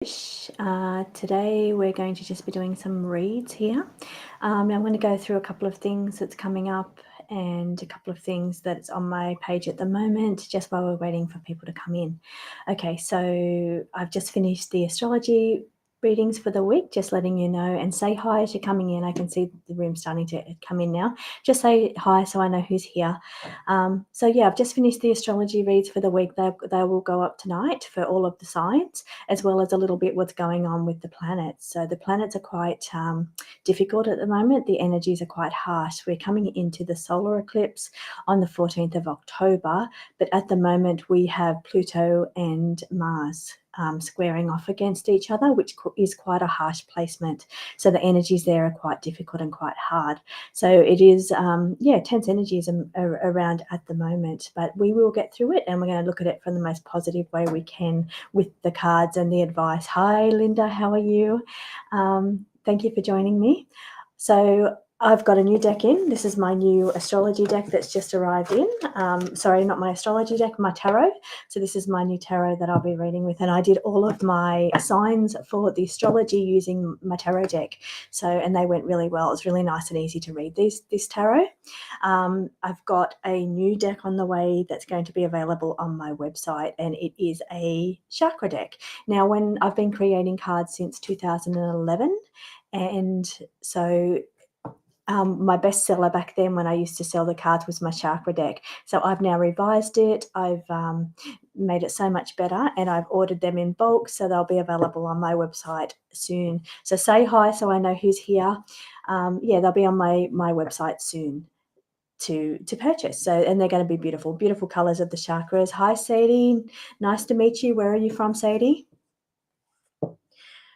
Today we're going to just be doing some reads here. I'm going to go through a couple of things that's coming up and a couple of things that's on my page at the moment, just while we're waiting for people to come in. Okay, so I've just finished the astrology readings for the week, just letting you know, and say hi as you're coming in. I can see the room starting to come in now. Just say hi so I know who's here. So yeah, I've just finished the astrology reads for the week. They will go up tonight for all of the signs, as well as a little bit what's going on with the planets. So the planets are quite difficult at the moment. The energies are quite harsh. We're coming into the solar eclipse on the 14th of October, but at the moment we have Pluto and Mars squaring off against each other, which is quite a harsh placement. So the energies there are quite difficult and quite hard. So it is, tense energies are around at the moment, but we will get through it, and we're going to look at it from the most positive way we can with the cards and the advice. Hi, Linda, how are you? Thank you for joining me. So I've got a new deck in. This is my new astrology deck that's just arrived in. Sorry, not my astrology deck, my tarot. So this is my new tarot that I'll be reading with. And I did all of my signs for the astrology using my tarot deck. So, and they went really well. It's really nice and easy to read this tarot. I've got a new deck on the way that's going to be available on my website, and it is a chakra deck. Now, when I've been creating cards since 2011, and so my bestseller back then when I used to sell the cards was my chakra deck. So I've now revised it. I've made it so much better, and I've ordered them in bulk, so they'll be available on my website soon. So say hi so I know who's here. They'll be on my website soon to purchase. So, and they're going to be beautiful colors of the chakras. Hi, Sadie. Nice to meet you. Where are you from, Sadie?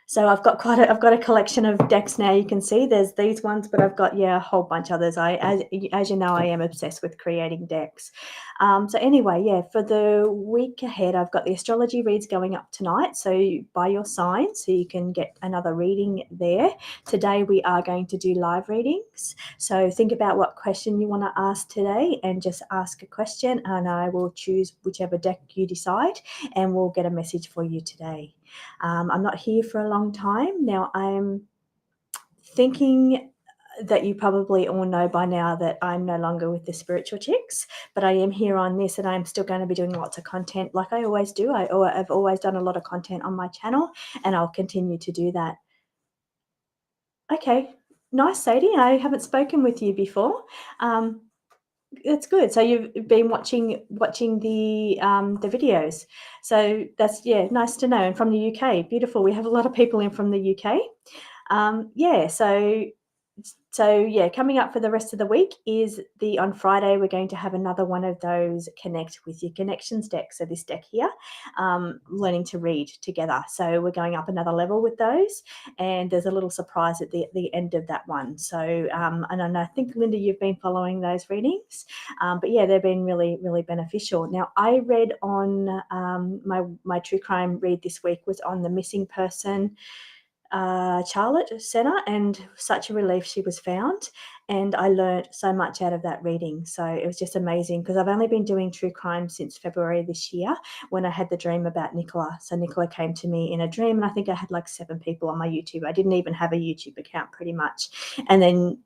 So I've got a collection of decks now. You can see there's these ones, but I've got a whole bunch of others. As you know, I am obsessed with creating decks. So anyway, for the week ahead, I've got the astrology reads going up tonight. So by your sign, so you can get another reading there. Today we are going to do live readings. So think about what question you want to ask today, and just ask a question, and I will choose whichever deck you decide, and we'll get a message for you today. I'm not here for a long time. Now, I'm thinking that you probably all know by now that I'm no longer with the Spiritual Chicks, but I am here on this, and I'm still going to be doing lots of content like I always do. I've always done a lot of content on my channel, and I'll continue to do that. Okay, nice, Sadie. I haven't spoken with you before. It's good. So you've been watching the videos. So that's nice to know. And from the UK, beautiful. We have a lot of people in from the UK. Coming up for the rest of the week is on Friday, we're going to have another one of those Connect with Your Connections decks. So this deck here, learning to read together. So we're going up another level with those, and there's a little surprise at the end of that one. So, and I think, Linda, you've been following those readings, but yeah, they've been really, really beneficial. Now, I read on my true crime read this week was on the missing person Charlotte Senna, and such a relief she was found. And I learned so much out of that reading. So it was just amazing, because I've only been doing true crime since February this year, when I had the dream about Nicola. So Nicola came to me in a dream, and I think I had like 7 people on my YouTube. I didn't even have a YouTube account pretty much. And then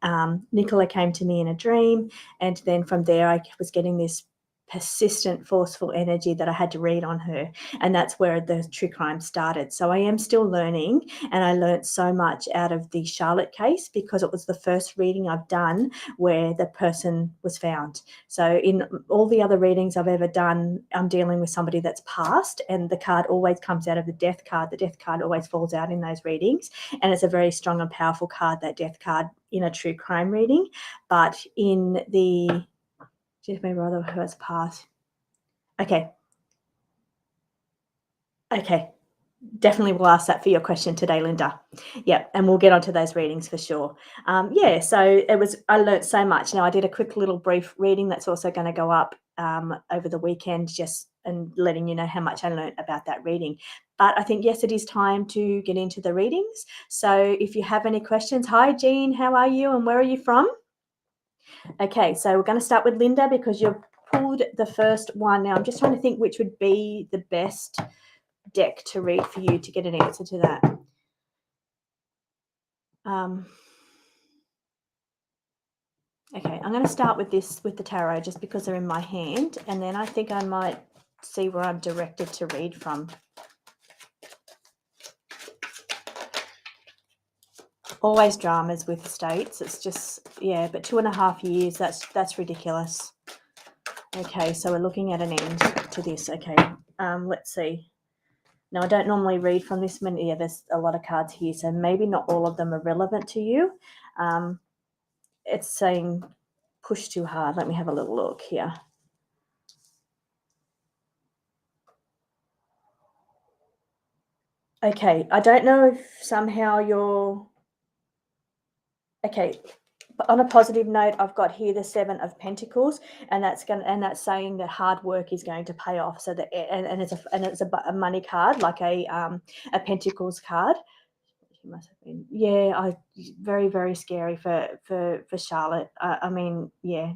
Nicola came to me in a dream, and then from there I was getting this persistent, forceful energy that I had to read on her. And that's where the true crime started. So I am still learning, and I learned so much out of the Charlotte case, because it was the first reading I've done where the person was found. So in all the other readings I've ever done, I'm dealing with somebody that's passed, and the card always comes out of the death card. The death card always falls out in those readings, and it's a very strong and powerful card, that death card, in a true crime reading. But in the Jeff may rather who has passed. Okay. Definitely will ask that for your question today, Linda. Yeah, and we'll get onto those readings for sure. So I learnt so much. Now, I did a quick little brief reading that's also going to go up over the weekend, just and letting you know how much I learnt about that reading. But I think, yes, it is time to get into the readings. So if you have any questions, hi, Jean, how are you, and where are you from? Okay, so we're going to start with Linda, because you've pulled the first one. Now, I'm just trying to think which would be the best deck to read for you to get an answer to that. Okay, I'm going to start with the tarot just because they're in my hand, and then I think I might see where I'm directed to read from. Always dramas with estates. It's just, yeah, but 2.5 years, that's ridiculous. Okay, so we're looking at an end to this. Okay, let's see. Now, I don't normally read from this many. Yeah, there's a lot of cards here, so maybe not all of them are relevant to you. It's saying push too hard. Let me have a little look here. Okay, I don't know if somehow you're... Okay, but on a positive note, I've got here the 7 of Pentacles, and that's saying that hard work is going to pay off. So that and it's a money card, like a Pentacles card. She must have been, yeah. Very, very scary for Charlotte. I mean, yeah.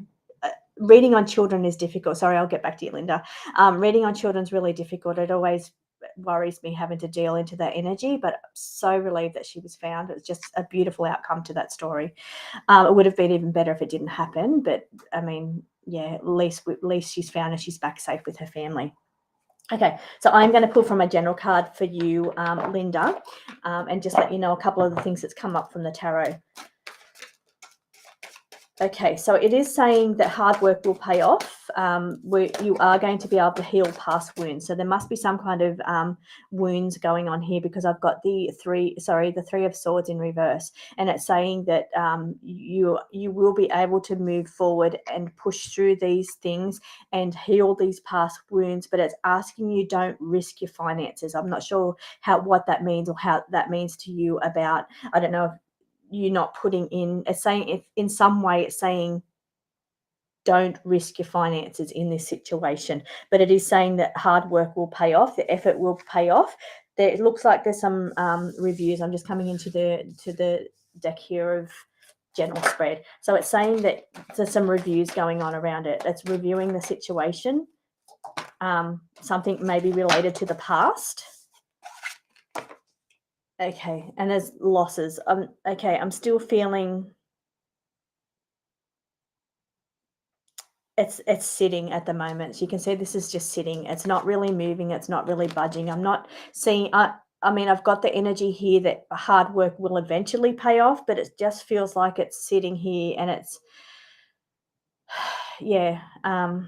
Reading on children is difficult. Sorry, I'll get back to you, Linda. Reading on children's really difficult. It always worries me having to deal into that energy, but I'm so relieved that she was found. It's just a beautiful outcome to that story. It would have been even better if it didn't happen, but I mean, yeah, at least she's found and she's back safe with her family. Okay, so I'm going to pull from a general card for you, Linda, and just let you know a couple of the things that's come up from the tarot. Okay, so it is saying that hard work will pay off. You are going to be able to heal past wounds. So there must be some kind of wounds going on here, because I've got the 3 of Swords in reverse, and it's saying that you will be able to move forward and push through these things and heal these past wounds. But it's asking you, don't risk your finances. I'm not sure what that means, or how that means to you about, I don't know if you're not putting in, it's saying, if in some way it's saying don't risk your finances in this situation, but it is saying that hard work will pay off, the effort will pay off. It looks like there's some reviews. I'm just coming into the deck here of general spread, so it's saying that there's some reviews going on around it. It's reviewing the situation, something maybe related to the past. Okay, and there's losses. Okay, I'm still feeling it's sitting at the moment. So you can see this is just sitting. It's not really moving. It's not really budging. I'm not seeing... I mean, I've got the energy here that hard work will eventually pay off, but it just feels like it's sitting here, and it's... Yeah. The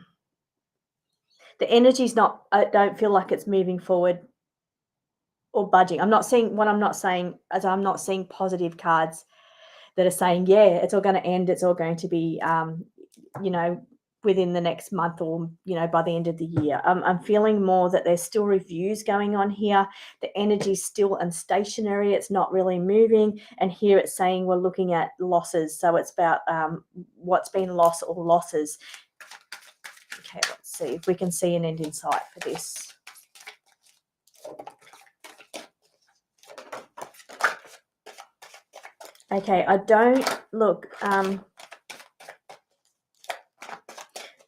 energy's not... I don't feel like it's moving forward or budging. I'm not seeing positive cards that are saying, yeah, it's all going to end. It's all going to be, within the next month, or, by the end of the year. I'm feeling more that there's still reviews going on here. The energy's still unstationary. It's not really moving. And here it's saying we're looking at losses. So it's about what's been lost or losses. Okay, let's see if we can see an end in sight for this. Okay, I don't... Look,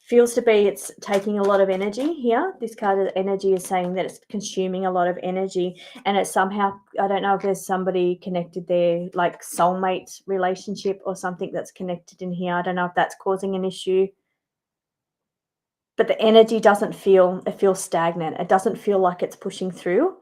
feels to be it's taking a lot of energy here. This card of energy is saying that it's consuming a lot of energy, and it's somehow... I don't know if there's somebody connected there, like soulmate relationship or something that's connected in here. I don't know if that's causing an issue. But the energy doesn't feel... It feels stagnant. It doesn't feel like it's pushing through.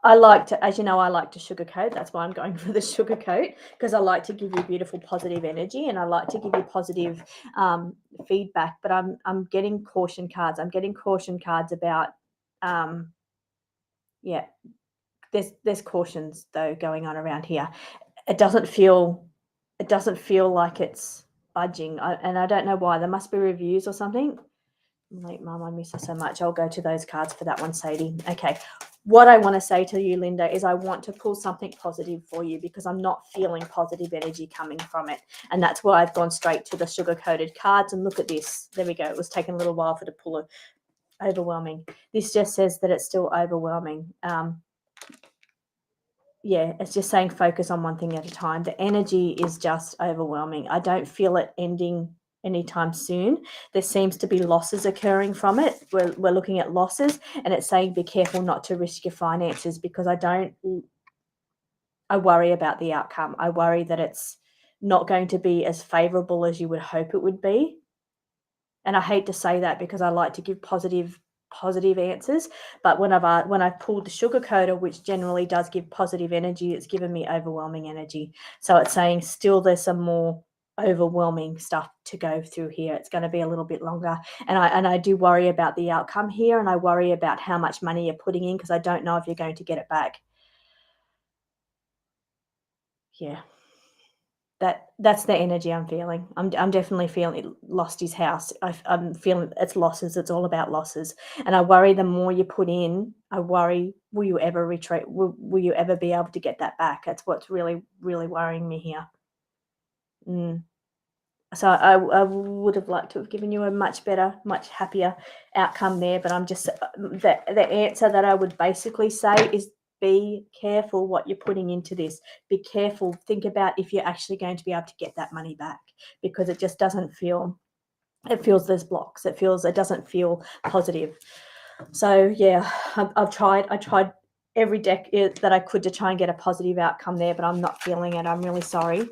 I like to, as you know, I like to sugarcoat. That's why I'm going for the sugarcoat, because I like to give you beautiful positive energy, and I like to give you positive feedback. But I'm getting caution cards. I'm getting caution cards about, there's cautions though going on around here. It doesn't feel like it's budging, and I don't know why. There must be reviews or something. Late mum, I miss her so much. I'll go to those cards for that one, Sadie. Okay. What I want to say to you, Linda, is I want to pull something positive for you, because I'm not feeling positive energy coming from it. And that's why I've gone straight to the sugar-coated cards. And look at this. There we go. It was taking a little while for to pull it. Overwhelming. This just says that it's still overwhelming. It's just saying focus on one thing at a time. The energy is just overwhelming. I don't feel it ending anytime soon. There seems to be losses occurring from it. We're looking at losses, and it's saying be careful not to risk your finances, because I worry about the outcome. I worry that it's not going to be as favorable as you would hope it would be. And I hate to say that, because I like to give positive answers, but when I've pulled the sugar coder, which generally does give positive energy, it's given me overwhelming energy. So it's saying still there's some more overwhelming stuff to go through here. It's going to be a little bit longer, and I do worry about the outcome here, and I worry about how much money you're putting in, because I don't know if you're going to get it back. Yeah. That's the energy I'm feeling. I'm definitely feeling it lost his house. I'm feeling it's losses. It's all about losses, and I worry the more you put in, I worry, will you ever retreat? Will you ever be able to get that back? That's what's really worrying me here. So I would have liked to have given you a much better, much happier outcome there, but I'm just the answer that I would basically say is be careful what you're putting into this. Be careful. Think about if you're actually going to be able to get that money back, because it just doesn't feel. It feels there's blocks. It doesn't feel positive. So yeah, I've tried. I tried every deck that I could to try and get a positive outcome there, but I'm not feeling it. I'm really sorry.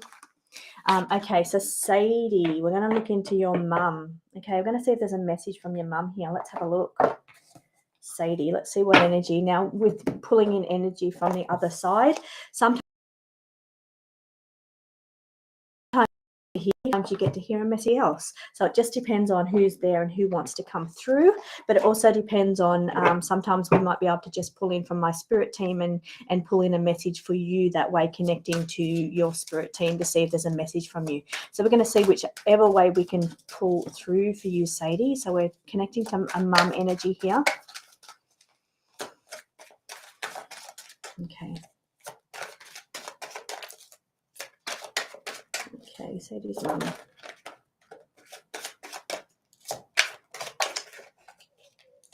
Okay, so Sadie, we're going to look into your mum. Okay, we're going to see if there's a message from your mum here. Let's have a look. Sadie, let's see what energy. Now, with pulling in energy from the other side, sometimes you get to hear a message else. So it just depends on who's there and who wants to come through. But it also depends on, sometimes we might be able to just pull in from my spirit team and pull in a message for you, that way connecting to your spirit team to see if there's a message from you. So we're going to see whichever way we can pull through for you, Sadie. So we're connecting to a mum energy here. Okay. Okay, Sadie's mum.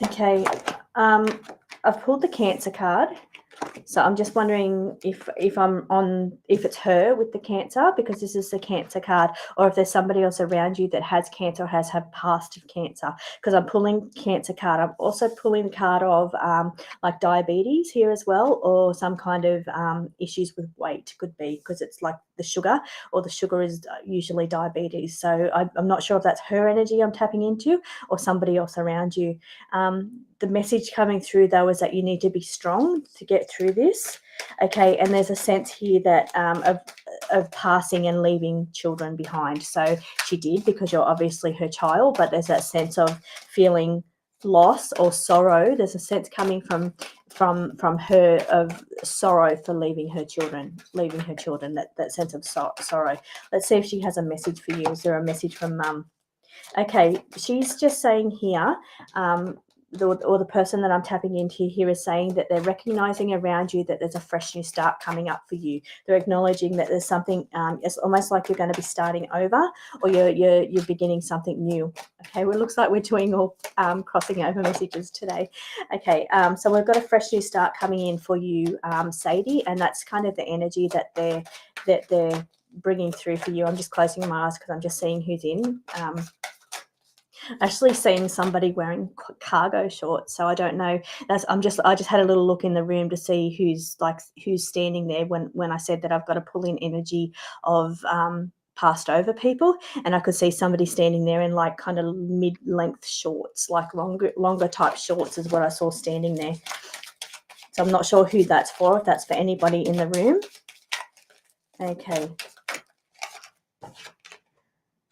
Okay, I've pulled the Cancer card. So I'm just wondering if it's her with the Cancer, because this is the Cancer card, or if there's somebody else around you that has Cancer or has had past of Cancer, because I'm pulling Cancer card. I'm also pulling the card of like diabetes here as well, or some kind of issues with weight, could be, because it's like the sugar, or the sugar is usually diabetes. So I'm not sure if that's her energy I'm tapping into, or somebody else around you. The message coming through, though, is that you need to be strong to get through this. Okay, and there's a sense here that of passing and leaving children behind. So she did, because you're obviously her child, but there's that sense of feeling loss or sorrow. There's a sense coming from her of sorrow for leaving her children, that sense of sorrow. Let's see if she has a message for you. Is there a message from mum? Okay, she's just saying here, the person that I'm tapping into here is saying that they're recognizing around you that there's a fresh new start coming up for you. They're acknowledging that there's something, it's almost like you're going to be starting over, or you're beginning something new. Okay, well, it looks like we're doing all crossing over messages today. Okay, so we've got a fresh new start coming in for you, Sadie, and that's kind of the energy that they're bringing through for you. I'm just closing my eyes because I'm just seeing who's in. Actually seeing somebody wearing cargo shorts, so I don't know. I just had a little look in the room to see who's standing there when I said that I've got to pull in energy of passed over people, and I could see somebody standing there in like kind of mid-length shorts, like longer type shorts is what I saw standing there. So I'm not sure who that's for, if that's for anybody in the room. Okay.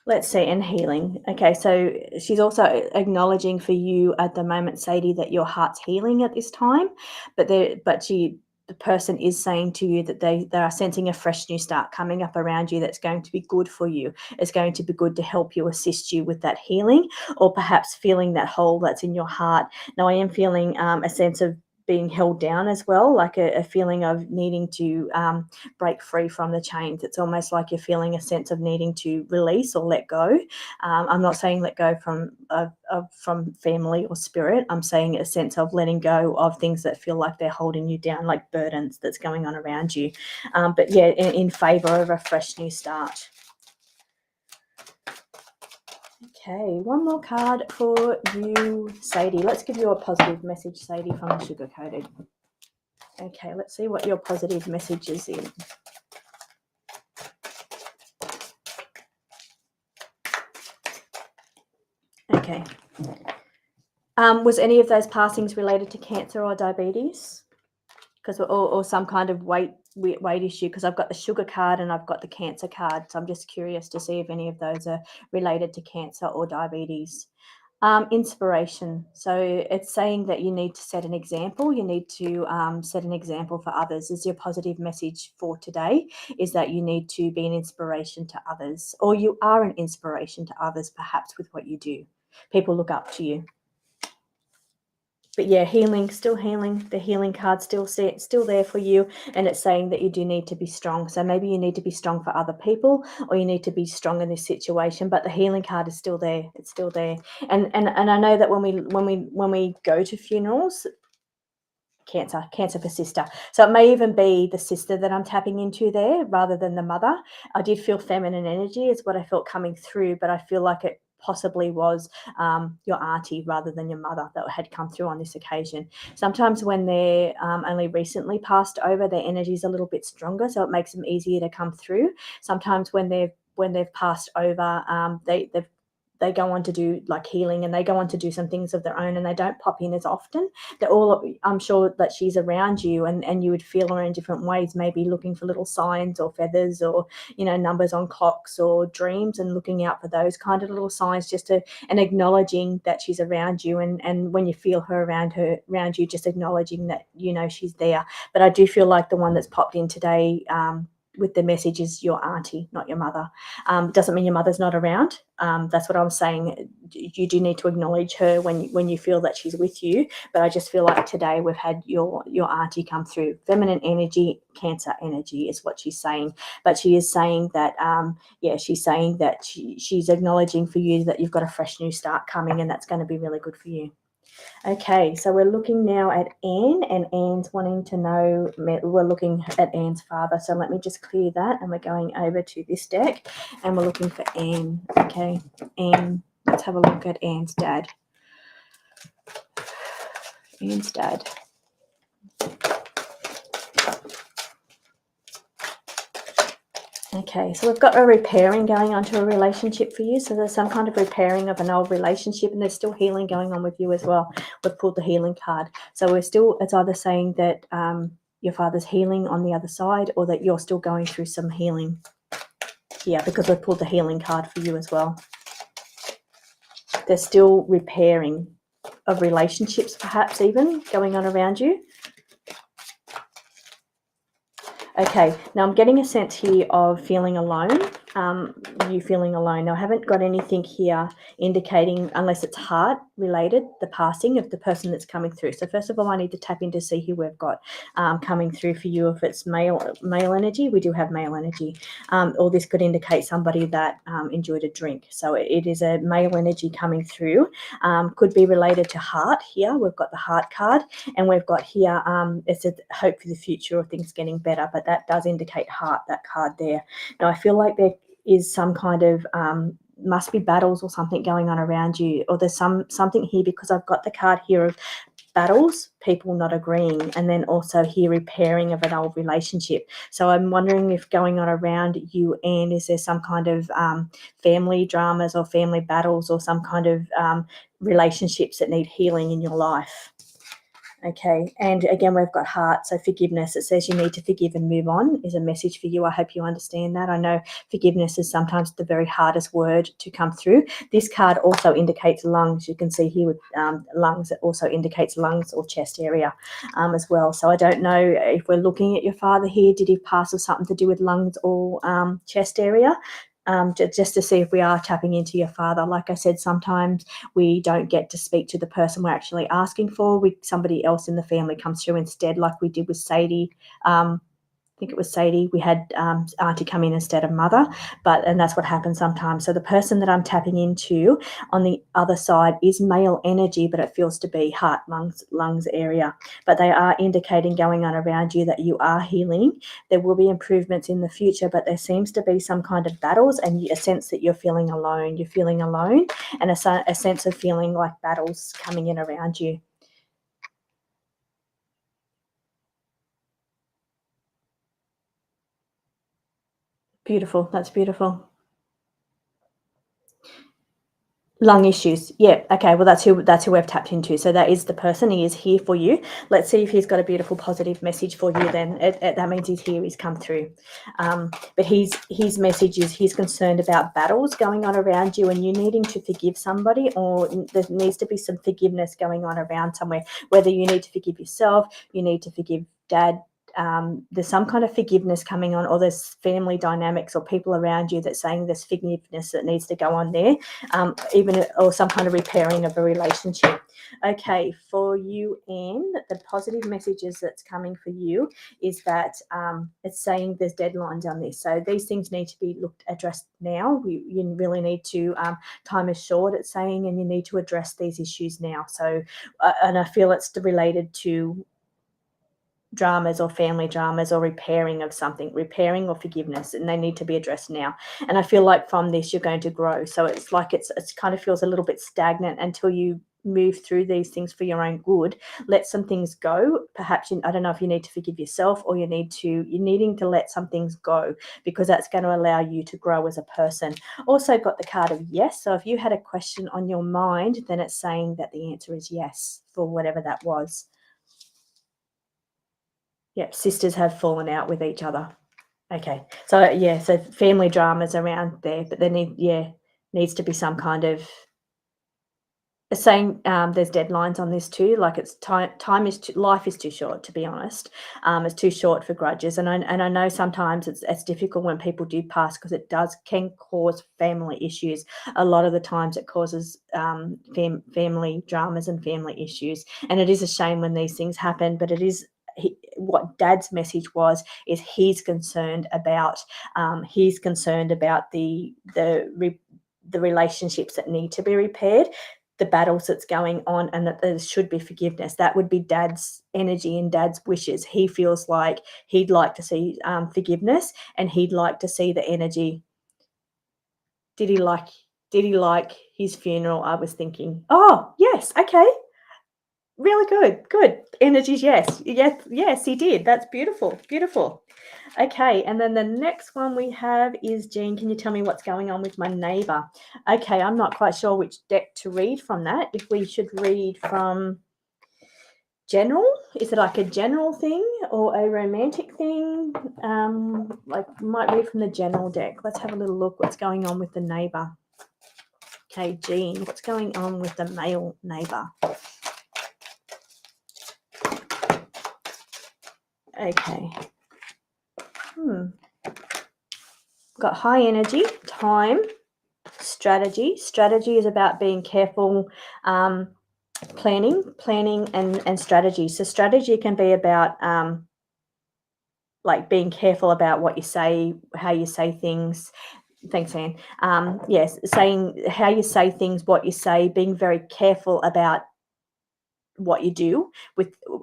Let's see, and healing. Okay, so she's also acknowledging for you at the moment, Sadie, that your heart's healing at this time, but the person is saying to you that they are sensing a fresh new start coming up around you that's going to be good for you. It's going to be good to help you, assist you with that healing, or perhaps feeling that hole that's in your heart. Now, I am feeling a sense of being held down as well, like a feeling of needing to break free from the chains. It's almost like you're feeling a sense of needing to release or let go. I'm not saying let go from family or spirit. I'm saying a sense of letting go of things that feel like they're holding you down, like burdens that's going on around you. But yeah, in favor of a fresh new start. Okay, one more card for you, Sadie. Let's give you a positive message, Sadie, from the Sugar Coated. Okay, let's see what your positive message is in. Okay. Was any of those passings related to cancer or diabetes? Because or some kind of weight issue? Because I've got the sugar card and I've got the cancer card, so I'm just curious to see if any of those are related to cancer or diabetes. Inspiration. So it's saying that you need to set an example. You need to set an example for others. Is your positive message for today? Is that you need to be an inspiration to others, or you are an inspiration to others, perhaps with what you do. People look up to you. But yeah, healing, still healing. The healing card still there for you, and it's saying that you do need to be strong. So maybe you need to be strong for other people, or you need to be strong in this situation. But the healing card is still there. It's still there. And I know that when we go to funerals, cancer for sister. So it may even be the sister that I'm tapping into there rather than the mother. I did feel feminine energy is what I felt coming through, but I feel like it possibly was your auntie rather than your mother that had come through on this occasion. Sometimes when they're only recently passed over, their energy is a little bit stronger, so it makes them easier to come through. Sometimes when they've passed over, they go on to do like healing, and they go on to do some things of their own, and they don't pop in as often. They're all, I'm sure that she's around you, and you would feel her in different ways, maybe looking for little signs or feathers or, numbers on clocks or dreams, and looking out for those kind of little signs, and acknowledging that she's around you. And when you feel her around you, just acknowledging that, she's there. But I do feel like the one that's popped in today, with the message is your auntie, not your mother. Doesn't mean your mother's not around. That's what I'm saying. You do need to acknowledge her when you feel that she's with you. But I just feel like today we've had your auntie come through. Feminine energy, cancer energy is what she's saying. But she is saying that, she's saying that she's acknowledging for you that you've got a fresh new start coming, and that's going to be really good for you. Okay, so we're looking now at Anne, and Anne's wanting to know, we're looking at Anne's father. So let me just clear that, and we're going over to this deck, and we're looking for Anne. Okay, Anne, let's have a look at Anne's dad. Anne's dad. Okay, so we've got a repairing going on to a relationship for you. So there's some kind of repairing of an old relationship, and there's still healing going on with you as well. We've pulled the healing card. So it's either saying that your father's healing on the other side, or that you're still going through some healing here, because we've pulled the healing card for you as well. There's still repairing of relationships, perhaps even going on around you. Okay, now I'm getting a sense here of feeling alone, you feeling alone. Now, I haven't got anything here indicating, unless it's heart related, the passing of the person that's coming through. So first of all, I need to tap in to see who we've got coming through for you. If it's male energy, we do have male energy. Or this could indicate somebody that enjoyed a drink. So it is a male energy coming through. Could be related to heart here. We've got the heart card, and we've got here, it's a hope for the future or things getting better, but that does indicate heart, that card there. Now, I feel like there is some kind of must be battles or something going on around you, or there's something here, because I've got the card here of battles, people not agreeing, and then also here repairing of an old relationship. So I'm wondering if going on around you, and is there some kind of family dramas or family battles, or some kind of relationships that need healing in your life. Okay, and again, we've got heart, so forgiveness. It says you need to forgive and move on is a message for you. I hope you understand that. I know forgiveness is sometimes the very hardest word to come through. This card also indicates lungs. You can see here with lungs, it also indicates lungs or chest area as well. So I don't know if we're looking at your father here, did he pass with something to do with lungs or chest area? Just to see if we are tapping into your father. Like I said, sometimes we don't get to speak to the person we're actually asking for. Somebody else in the family comes through instead, like we did with Sadie think it was Sadie, we had auntie come in instead of mother, and that's what happens sometimes. So the person that I'm tapping into on the other side is male energy, but it feels to be heart, lungs area. But they are indicating going on around you that you are healing. There will be improvements in the future, but there seems to be some kind of battles and a sense that you're feeling alone. You're feeling alone, and a sense of feeling like battles coming in around you. Beautiful. That's beautiful. Lung issues. Yeah. Okay. Well, that's who we've tapped into. So that is the person. He is here for you. Let's see if he's got a beautiful, positive message for you. Then that means he's here. He's come through. But his message is he's concerned about battles going on around you, and you needing to forgive somebody, or there needs to be some forgiveness going on around somewhere. Whether you need to forgive yourself, you need to forgive dad. There's some kind of forgiveness coming on, or there's family dynamics or people around you that's saying there's forgiveness that needs to go on there, or some kind of repairing of a relationship. Okay, for you, Anne, the positive messages that's coming for you is that it's saying there's deadlines on this. So these things need to be addressed now. You really need to, time is short, it's saying, and you need to address these issues now. So, and I feel it's related to dramas or family dramas or repairing of something, repairing or forgiveness, and they need to be addressed now. And I feel like from this you're going to grow. So it's like it's kind of feels a little bit stagnant until you move through these things for your own good. Let some things go. Perhaps I don't know if you need to forgive yourself, or you're needing to let some things go, because that's going to allow you to grow as a person. Also got the card of yes. So if you had a question on your mind, then it's saying that the answer is yes for whatever that was. Yep, sisters have fallen out with each other. Okay. So yeah, so family dramas around there, but there needs to be some kind of saying, there's deadlines on this too. Like it's life is too short, to be honest. It's too short for grudges, and I know sometimes it's difficult when people do pass, because it can cause family issues. A lot of the times it causes family dramas and family issues, and it is a shame when these things happen. But it is. What Dad's message is he's concerned about the relationships that need to be repaired, the battles that's going on, and that there should be forgiveness. That would be Dad's energy and Dad's wishes. He feels like he'd like to see forgiveness, and he'd like to see the energy. Did he like his funeral? I was thinking, oh yes, okay. Really good. Energies, yes. Yes, he did. That's beautiful. Beautiful. Okay, and then the next one we have is, Jean, can you tell me what's going on with my neighbour? Okay, I'm not quite sure which deck to read from that. If we should read from general, is it like a general thing or a romantic thing? Might read from the general deck. Let's have a little look what's going on with the neighbour. Okay, Jean, what's going on with the male neighbour? Okay. Got high energy, time, strategy. Strategy is about being careful, planning and strategy. So strategy can be about like being careful about what you say, how you say things. Thanks, Anne. Yes, saying how you say things, what you say, being very careful about what you do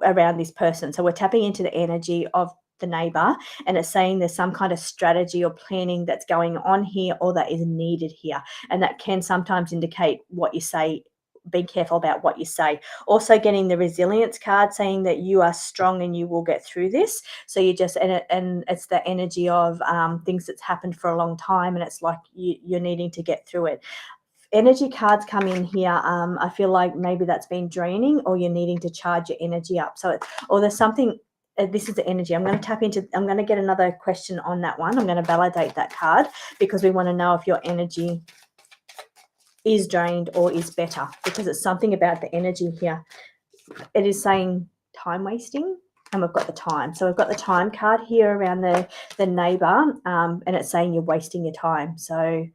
around this person. So we're tapping into the energy of the neighbor, and it's saying there's some kind of strategy or planning that's going on here, or that is needed here, and that can sometimes indicate what you say. Be careful about what you say. Also getting the resilience card, saying that you are strong and you will get through this. So you just, and it's the energy of things that's happened for a long time, and it's like you're needing to get through it. Energy cards come in here. I feel like maybe that's been draining, or you're needing to charge your energy up. So, or there's something. This is the energy. I'm going to get another question on that one. I'm going to validate that card, because we want to know if your energy is drained or is better, because it's something about the energy here. It is saying time wasting, and we've got the time. So we've got the time card here around the neighbor, and it's saying you're wasting your time. So,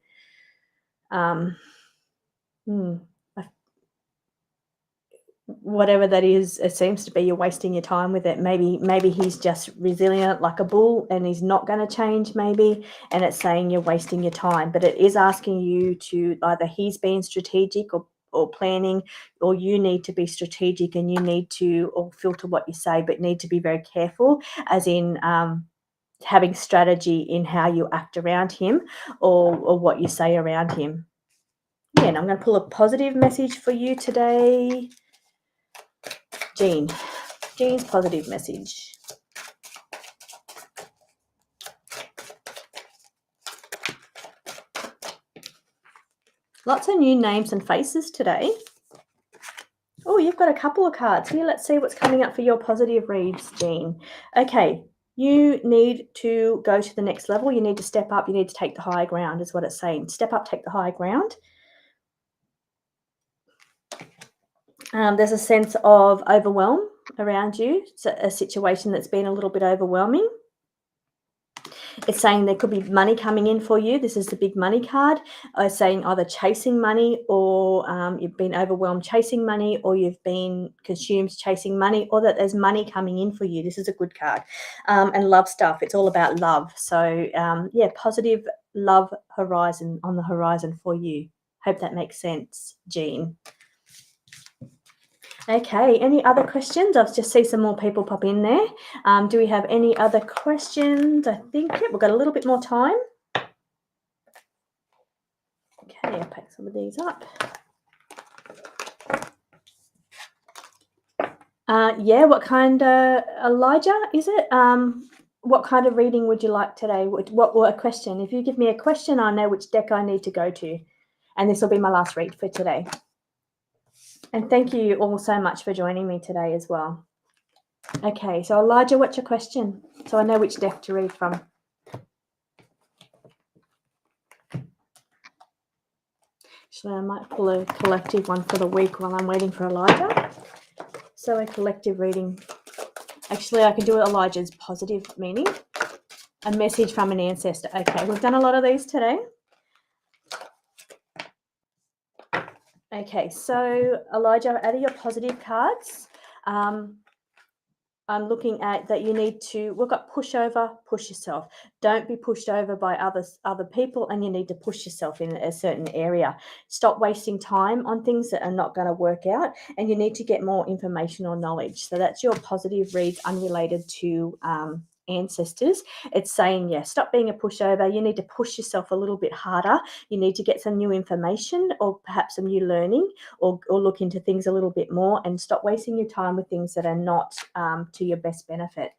whatever that is, it seems to be you're wasting your time with it. Maybe he's just resilient like a bull and he's not going to change maybe, and it's saying you're wasting your time. But it is asking you to either he's being strategic or planning, or you need to be strategic and you need to or filter what you say, but need to be very careful, as in having strategy in how you act around him or what you say around him. Yeah, and I'm going to pull a positive message for you today. Jean's positive message. Lots of new names and faces today. Oh, you've got a couple of cards here. Let's see what's coming up for your positive reads, Jean. Okay, you need to go to the next level. You need to step up. You need to take the higher ground is what it's saying. Step up, take the higher ground. There's a sense of overwhelm around you. It's a situation that's been a little bit overwhelming. It's saying there could be money coming in for you. This is the big money card. It's saying either chasing money, or you've been overwhelmed chasing money, or you've been consumed chasing money, or that there's money coming in for you. This is a good card. And love stuff. It's all about love. So, yeah, positive love horizon on the horizon for you. Hope that makes sense, Jean. Okay, any other questions? I'll just see some more people pop in there. Do we have any other questions? I think we've got a little bit more time. Okay, I'll pack some of these up. Yeah, what kind of, Elijah, is it? What kind of reading would you like today? What a question? If you give me a question, I know which deck I need to go to. And this will be my last read for today. And thank you all so much for joining me today as well. Okay, so Elijah, what's your question? So I know which deck to read from. Actually, I might pull a collective one for the week while I'm waiting for Elijah. So a collective reading. Actually, I can do Elijah's positive meaning. A message from an ancestor. Okay, we've done a lot of these today. Okay, so Elijah, out of your positive cards, I'm looking at that you need to, we've got push over, push yourself. Don't be pushed over by other people, and you need to push yourself in a certain area. Stop wasting time on things that are not going to work out, and you need to get more information or knowledge. So that's your positive reads unrelated to ancestors. It's saying, yeah, stop being a pushover. You need to push yourself a little bit harder. You need to get some new information or perhaps some new learning, or look into things a little bit more, and stop wasting your time with things that are not to your best benefit.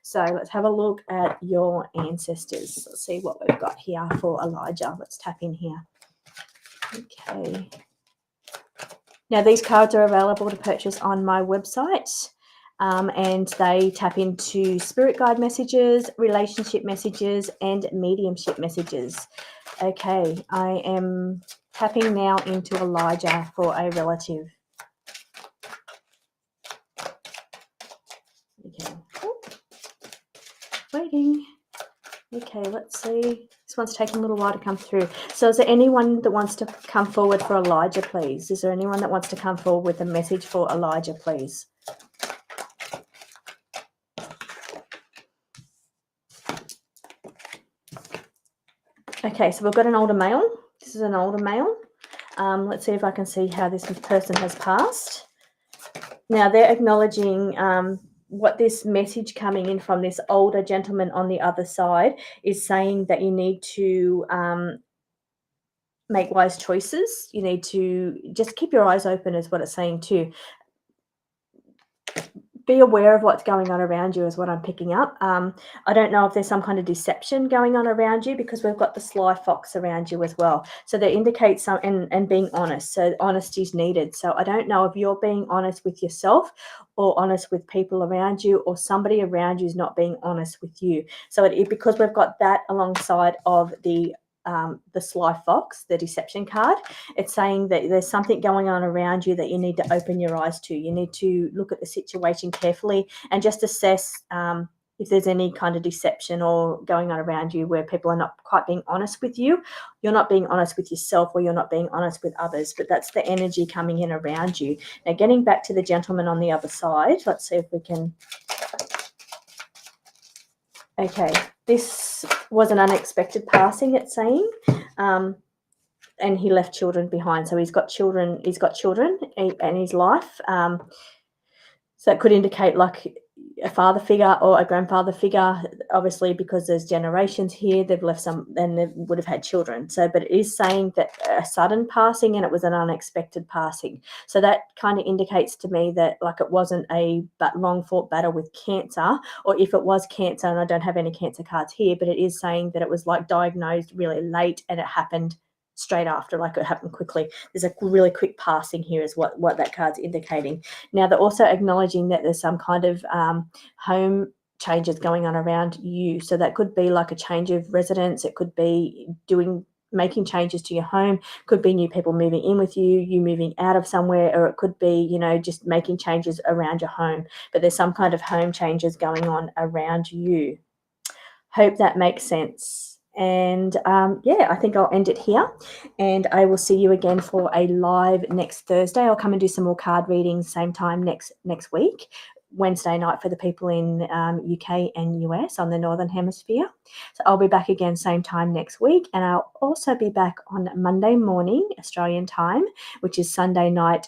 So let's have a look at your ancestors. Let's see what we've got here for Elijah. Let's tap in here. Okay. Now, these cards are available to purchase on my website. And they tap into spirit guide messages, relationship messages, and mediumship messages. Okay, I am tapping now into Elijah for a relative. Okay. Waiting. Okay, let's see. This one's taking a little while to come through. So is there anyone that wants to come forward for Elijah, please? Is there anyone that wants to come forward with a message for Elijah, please? Okay, so we've got an older male. This is an older male. Let's see if I can see how this person has passed. Now, they're acknowledging what this message coming in from this older gentleman on the other side is saying, that you need to make wise choices. You need to just keep your eyes open, is what it's saying too. Be aware of what's going on around you is what I'm picking up. I don't know if there's some kind of deception going on around you, because we've got the sly fox around you as well. So that indicates some, and being honest. So honesty is needed. So I don't know if you're being honest with yourself or honest with people around you, or somebody around you is not being honest with you. So because we've got that alongside of the sly fox, the deception card, it's saying that there's something going on around you that you need to open your eyes to. You need to look at the situation carefully and just assess if there's any kind of deception or going on around you where people are not quite being honest with you, you're not being honest with yourself, or you're not being honest with others, but that's the energy coming in around you. Now, getting back to the gentleman on the other side, let's see if we can. Okay, this was an unexpected passing, it's saying. And he left children behind. So he's got children in his life. So it could indicate like a father figure or a grandfather figure, obviously, because there's generations here, they've left some, and they would have had children. So, but it is saying that a sudden passing, and it was an unexpected passing. So that kind of indicates to me that like it wasn't a long fought battle with cancer, or if it was cancer, and I don't have any cancer cards here, but it is saying that it was like diagnosed really late and it happened straight after, like it happened quickly. There's a really quick passing here is what that card's indicating. Now, they're also acknowledging that there's some kind of home changes going on around you. So that could be like a change of residence. It could be making changes to your home, could be new people moving in with you, you moving out of somewhere, or it could be, just making changes around your home. But there's some kind of home changes going on around you. Hope that makes sense. And I think I'll end it here, and I will see you again for a live next Thursday. I'll come and do some more card readings same time next week, Wednesday night for the people in UK and US on the Northern Hemisphere. So I'll be back again same time next week, and I'll also be back on Monday morning Australian time, which is Sunday night.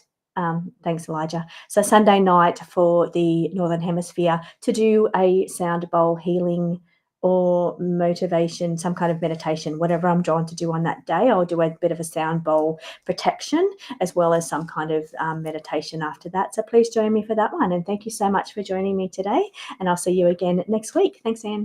Thanks, Elijah. So Sunday night for the Northern Hemisphere to do a sound bowl healing or motivation, some kind of meditation, whatever I'm drawn to do on that day. I'll do a bit of a sound bowl protection as well as some kind of meditation after that. So please join me for that one. And thank you so much for joining me today. And I'll see you again next week. Thanks, Anne.